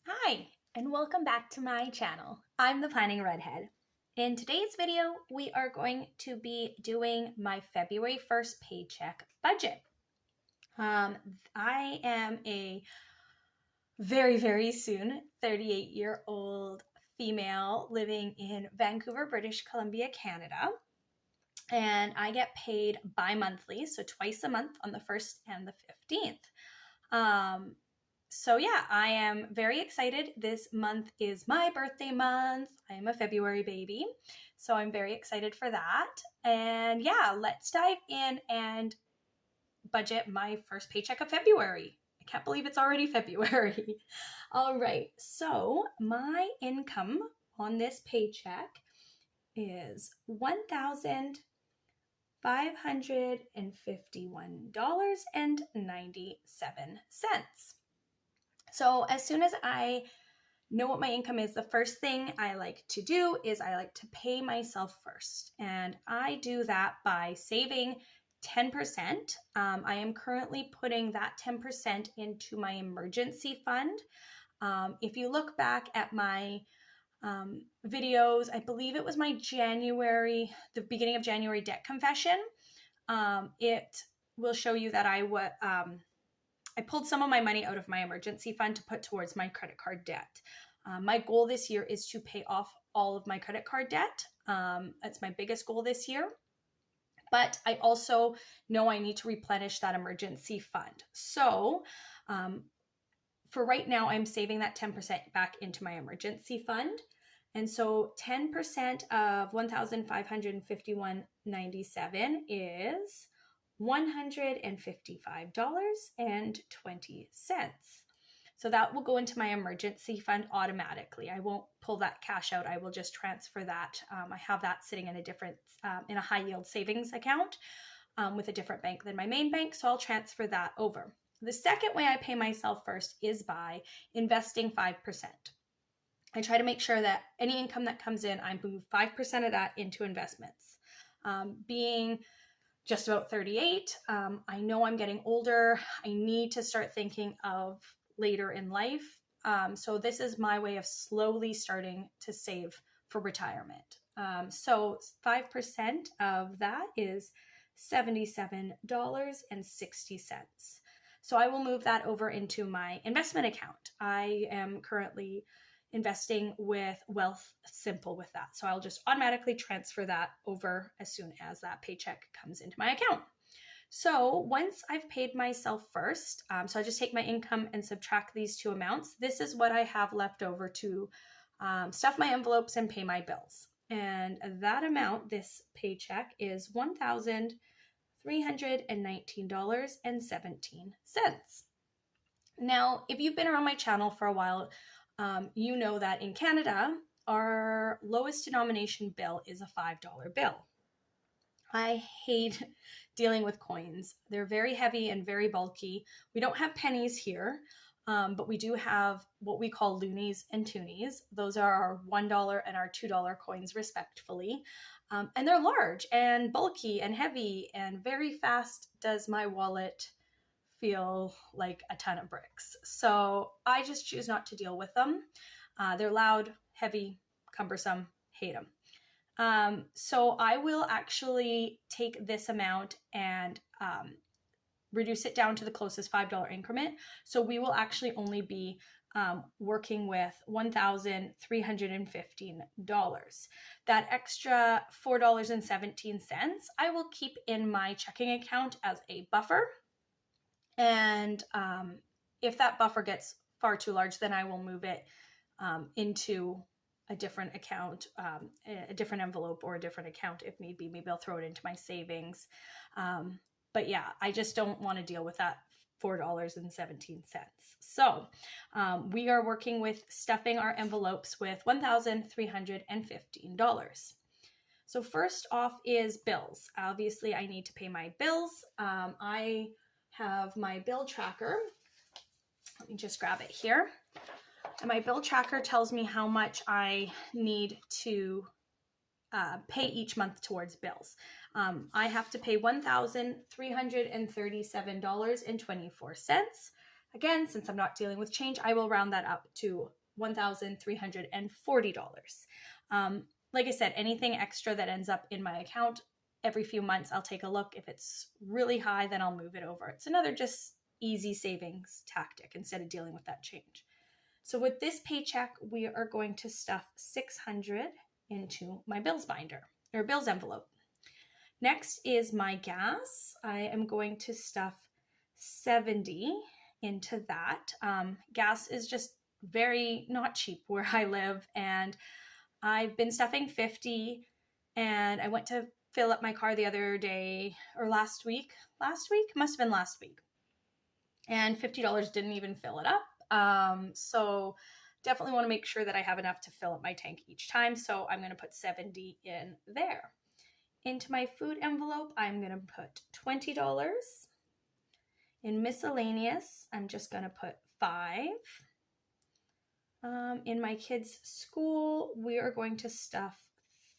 Hi, and welcome back to my channel. I'm the Planning Redhead. In today's video, we are going to be doing my February 1st paycheck budget. I am a very soon 38-year-old female living in Vancouver, British Columbia, Canada. And I get paid bi-monthly, so twice a month on the 1st and the 15th. So yeah, I am very excited. This month is my birthday month. I am a February baby, so I'm very excited for that. And yeah, let's dive in and budget my first paycheck of February. I can't believe it's already February. All right, so my income on this paycheck is $1,551.97. So as soon as I know what my income is, the first thing I like to do is I like to pay myself first. And I do that by saving 10%. I am currently putting that 10% into my emergency fund. If you look back at my videos, I believe it was my the beginning of January debt confession. It will show you that I pulled some of my money out of my emergency fund to put towards my credit card debt. My goal this year is to pay off all of my credit card debt. It's my biggest goal this year. But I also know I need to replenish that emergency fund. So for right now, I'm saving that 10% back into my emergency fund. And so 10% of $1,551.97 is $155.20. So that will go into my emergency fund automatically. I won't pull that cash out. I will just transfer that. I have that sitting in in a high yield savings account with a different bank than my main bank. So I'll transfer that over. The second way I pay myself first is by investing 5%. I try to make sure that any income that comes in, I move 5% of that into investments. Being just about 38, I know I'm getting older. I need to start thinking of later in life. So this is my way of slowly starting to save for retirement. So 5% of that is $77.60. So I will move that over into my investment account. I am currently investing with Wealth Simple with that. So I'll just automatically transfer that over as soon as that paycheck comes into my account. So once I've paid myself first, so I just take my income and subtract these two amounts. This is what I have left over to stuff my envelopes and pay my bills. And that amount, this paycheck, is $1,319.17. Now, if you've been around my channel for a while, you know that in Canada, our lowest denomination bill is a $5 bill. I hate dealing with coins. They're very heavy and very bulky. We don't have pennies here, but we do have what we call loonies and toonies. Those are our $1 and our $2 coins respectively. And they're large and bulky and heavy, and very fast does my wallet feel like a ton of bricks. So I just choose not to deal with them. They're loud, heavy, cumbersome, hate them. So I will actually take this amount and reduce it down to the closest $5 increment. So we will actually only be working with $1,315. That extra $4.17 I will keep in my checking account as a buffer. And if that buffer gets far too large, then I will move it into a different account, a different envelope or a different account if need be. Maybe I'll throw it into my savings. But yeah, I just don't want to deal with that $4.17. So we are working with stuffing our envelopes with $1,315. So first off is bills. Obviously, I need to pay my bills. I have my bill tracker. Let me just grab it here. And my bill tracker tells me how much I need to pay each month towards bills. I have to pay $1,337.24. Again, since I'm not dealing with change, I will round that up to $1,340. Like I said, anything extra that ends up in my account, every few months I'll take a look. If it's really high, then I'll move it over. It's another just easy savings tactic instead of dealing with that change. So with this paycheck, we are going to stuff $600 into my bills binder or bills envelope. Next is my gas. I am going to stuff $70 into that. Gas is just very not cheap where I live, and I've been stuffing $50, and I went to fill up my car the other day, or last week, must have been last week, and $50 didn't even fill it up. So definitely want to make sure that I have enough to fill up my tank each time, so I'm going to put $70 in there. Into my food envelope, I'm going to put $20. In miscellaneous, I'm just going to put $5. In my kids' school, we are going to stuff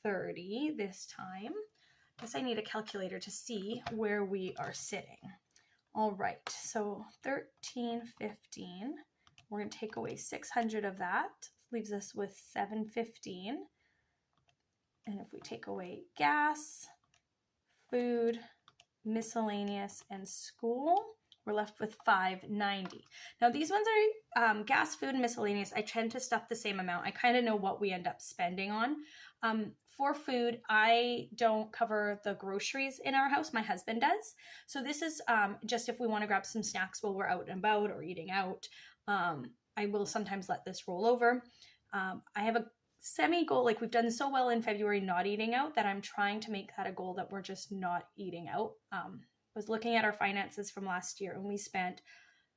$30 this time. I guess I need a calculator to see where we are sitting. All right, so $13.15. We're going to take away $600 of that. Leaves us with $7.15. And if we take away gas, food, miscellaneous, and school, we're left with $5.90. Now these ones are gas, food, and miscellaneous. I tend to stuff the same amount. I kind of know what we end up spending on. For food, I don't cover the groceries in our house. My husband does. So this is just if we want to grab some snacks while we're out and about or eating out. I will sometimes let this roll over. I have a semi-goal, like we've done so well in February not eating out, that I'm trying to make that a goal that we're just not eating out. I was looking at our finances from last year, and we spent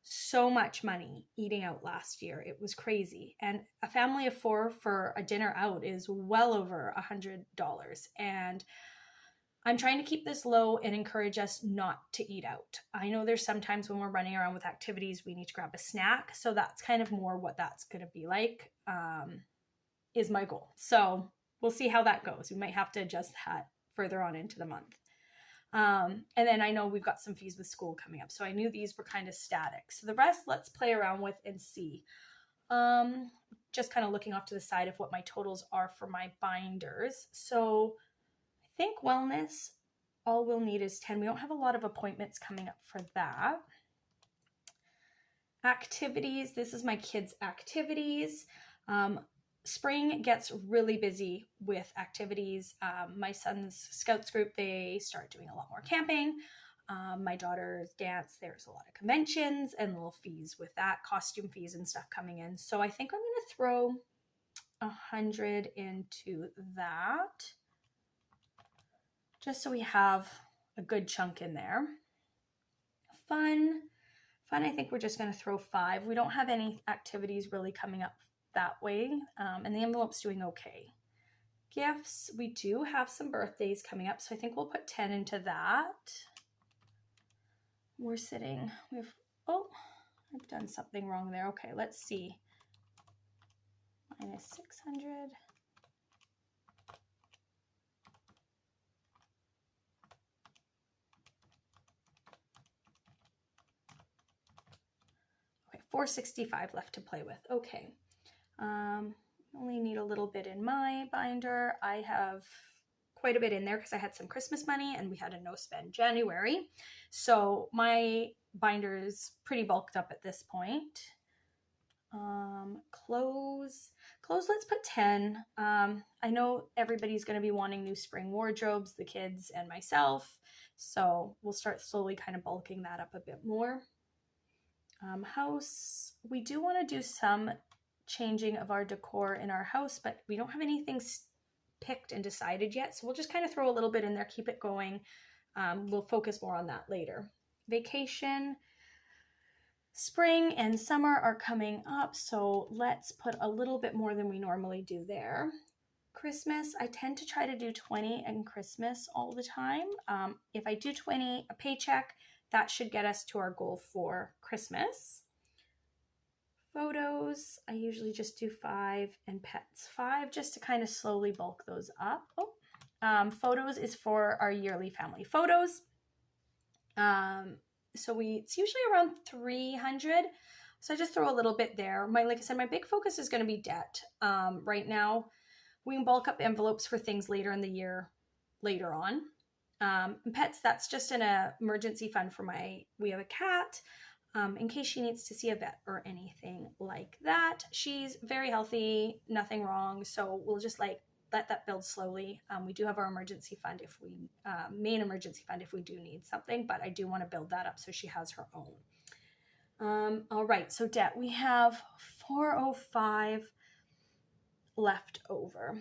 so much money eating out last year. It was crazy. And a family of 4 for a dinner out is well over $100. And I'm trying to keep this low and encourage us not to eat out. I know there's sometimes when we're running around with activities, we need to grab a snack. So that's kind of more what that's going to be like. Is my goal. So we'll see how that goes. We might have to adjust that further on into the month. And then I know we've got some fees with school coming up. So I knew these were kind of static. So the rest, let's play around with and see. Just kind of looking off to the side of what my totals are for my binders. So I think wellness, all we'll need is 10. We don't have a lot of appointments coming up for that. Activities, this is my kids' activities. Spring gets really busy with activities. My son's Scouts group, they start doing a lot more camping. My daughter's dance, there's a lot of conventions and little fees with that, costume fees and stuff coming in. So I think I'm going to throw 100 into that, just so we have a good chunk in there. Fun, I think we're just going to throw 5. We don't have any activities really coming up that way, and the envelope's doing okay. Gifts, we do have some birthdays coming up, so I think we'll put 10 into that. We're sitting with, oh, I've done something wrong there. Okay, let's see. Minus 600. Okay, 465 left to play with. Okay. Only need a little bit in my binder. I have quite a bit in there because I had some Christmas money and we had a no spend January. So my binder is pretty bulked up at this point. Clothes, let's put 10. I know everybody's going to be wanting new spring wardrobes, the kids and myself. So we'll start slowly kind of bulking that up a bit more. House, we do want to do some changing of our decor in our house, but we don't have anything picked and decided yet. So we'll just kind of throw a little bit in there, keep it going. We'll focus more on that later. Vacation, spring and summer are coming up. So let's put a little bit more than we normally do there. Christmas, I tend to try to do 20 in Christmas all the time. If I do 20 a paycheck, that should get us to our goal for Christmas. Photos, I usually just do 5, and pets 5, just to kind of slowly bulk those up. Photos is for our yearly family photos. So it's usually around 300. So I just throw a little bit there. Like I said, my big focus is going to be debt. Right now, we can bulk up envelopes for things later in the year, later on. And pets, that's just an emergency fund for we have a cat, in case she needs to see a vet or anything like that. She's very healthy, nothing wrong. So we'll just like let that build slowly. We do have our emergency fund main emergency fund if we do need something, but I do want to build that up so she has her own. All right, so debt, we have 405 left over.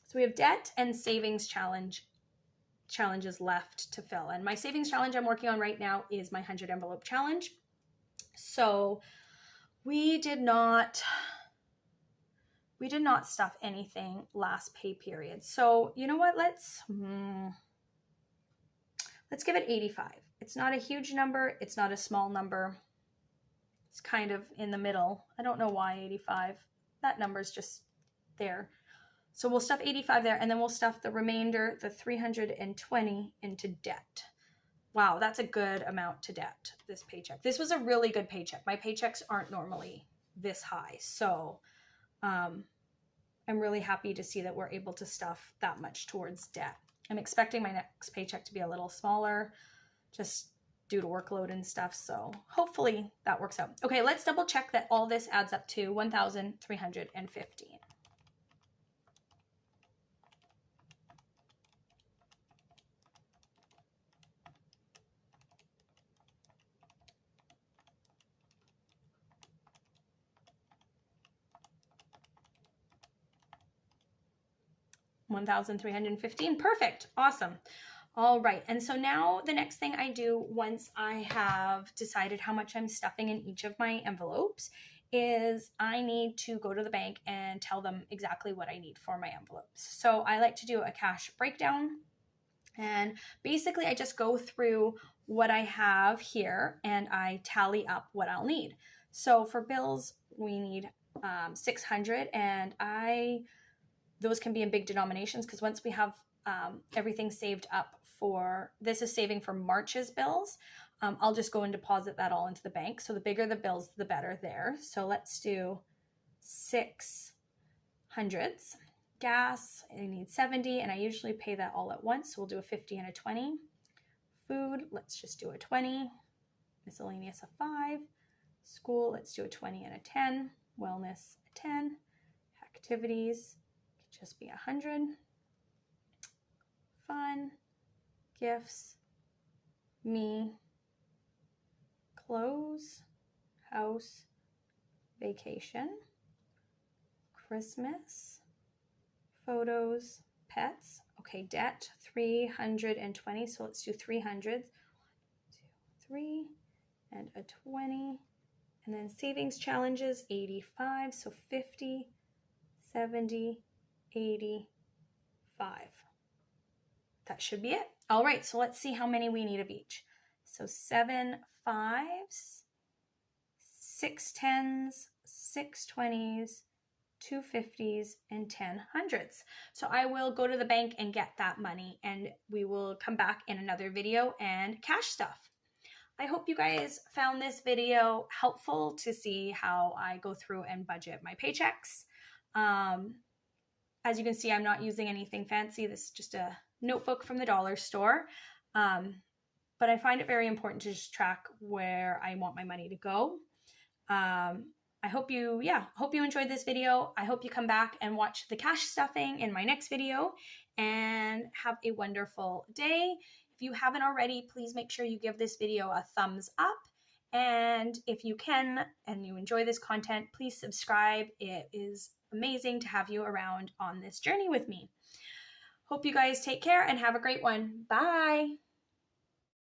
So we have debt and savings challenges left to fill. And my savings challenge I'm working on right now is my 100 envelope challenge. So we did not stuff anything last pay period. So you know what? Let's give it 85. It's not a huge number. It's not a small number. It's kind of in the middle. I don't know why 85. That number's just there. So we'll stuff 85 there, and then we'll stuff the remainder, the 320, into debt. Wow, that's a good amount to debt, this paycheck. This was a really good paycheck. My paychecks aren't normally this high. So I'm really happy to see that we're able to stuff that much towards debt. I'm expecting my next paycheck to be a little smaller, just due to workload and stuff. So hopefully that works out. Okay, let's double check that all this adds up to 1,315. $1,315. Perfect. Awesome. All right. And so now the next thing I do once I have decided how much I'm stuffing in each of my envelopes is I need to go to the bank and tell them exactly what I need for my envelopes. So I like to do a cash breakdown. And basically I just go through what I have here and I tally up what I'll need. So for bills, we need 600, and those can be in big denominations, because once we have everything saved up this is saving for March's bills, I'll just go and deposit that all into the bank. So the bigger the bills, the better there. So let's do 600s. Gas, I need 70, and I usually pay that all at once. So we'll do a 50 and a 20. Food, let's just do a 20. Miscellaneous, a 5. School, let's do a 20 and a 10. Wellness, a 10. Activities, just be 100. Fun, gifts, me, clothes, house, vacation, Christmas, photos, pets. Okay, debt, 320. So let's do 300s. 1, 2, 3, and a 20. And then savings challenges, 85. So 50, 70, 85. That should be it. All right, so let's see how many we need of each. So 7 5s, 6 10s, 6 20s, 2 50s, and 10 100s. So I will go to the bank and get that money, and we will come back in another video and cash stuff. I hope you guys found this video helpful to see how I go through and budget my paychecks. As you can see, I'm not using anything fancy. This is just a notebook from the dollar store. But I find it very important to just track where I want my money to go. I hope you enjoyed this video. I hope you come back and watch the cash stuffing in my next video, and have a wonderful day. If you haven't already, please make sure you give this video a thumbs up. And if you can, and you enjoy this content, please subscribe. It is amazing to have you around on this journey with me. Hope you guys take care and have a great one. Bye.